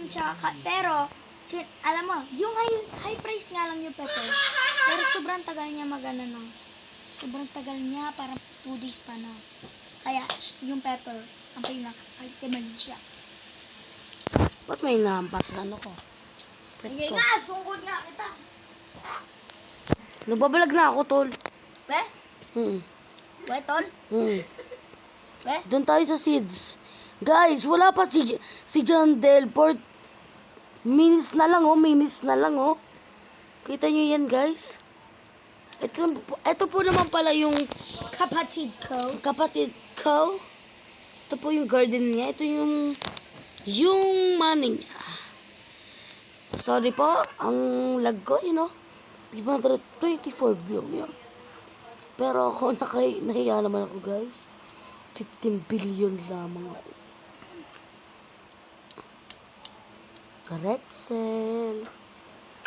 tsaka, pero, alam mo, yung high price nga lang yung pepper. Pero sobrang tagal niya sobrang tagal niya, parang 2 days pa na. Kaya, yung pepper, ang pinaka-ultimate siya. Ba't may nahampas sa ano ko? Sige nga, sungkod nga kita. Nababalag na ako, tol. We? Tol? We? Doon tayo sa seeds. Guys, wala pa si John Del. Minutes na lang, oh. Kita nyo yan, guys? Ito po naman pala yung Kapatid ko. Ito po yung garden niya. Ito yung money niya. Sorry po, ang lag ko, 524 view yun. Pero ako, nahiya naman ako, guys. 15 billion lamang ako. Rexel.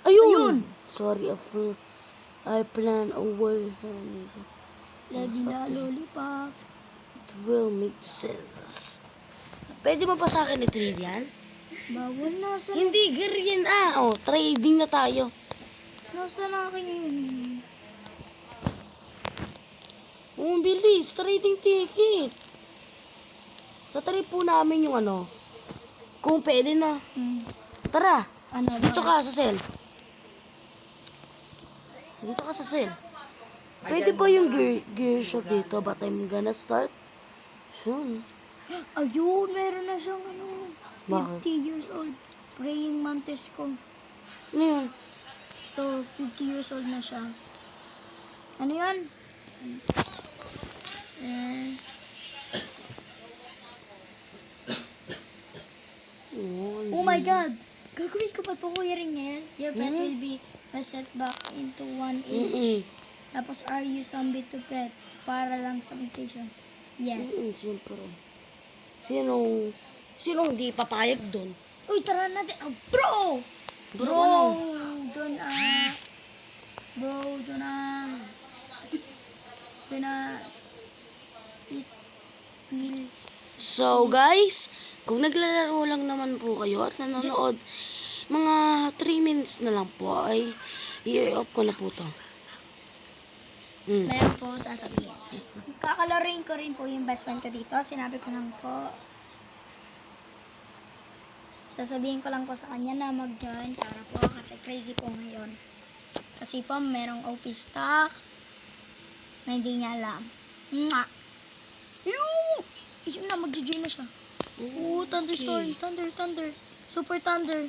Ayun! Sorry, I plan a world. Lagi na lollipop. It will make sense. Pwede mo pa sa akin i-trade yan? Bawal na sa... Hindi, ganyan. Trading na tayo. Nasa na akin yun. Bilis. Trading ticket. Sa trip po namin yung kung pwede na. Tara. Dito ka sa cell. Pwede po yung gear shop dito, but I'm gonna start soon. Ayun, meron na siyang Bakit? 50 years old. Praying mantis ko. Ano yun? Ito, 50 years old na siya. Ano yan? Oh my God! Gagawin ko pa ito, Kuya Ringel. Your pet will be reset back into 1 age. Tapos, are you zombie to pet? Para lang sa mutation. Yes. Siyempre. Sinong di papayag doon? Uy, tara natin. Bro! So guys, kung naglalaro lang naman po kayo at nanonood, mga 3 minutes na lang po ay i-off ko na po to. Meron po sasabihin. Kakalarin ko rin po yung best friend ko dito. Sinabi ko lang po. Sasabihin ko lang po sa kanya na mag-join para po kasi crazy po ngayon. Kasi po merong OP stock na hindi niya alam. Mwah! Yun na, mag-join na siya. Thunderstorm, thunder. Super thunder.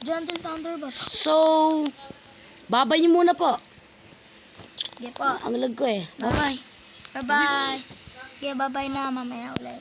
Gentle thunder ba? So, babay niyo muna po. Sige po. Ang lag ko eh. Bye-bye. Bye-bye. Sige, bye-bye na. Mamaya ulit.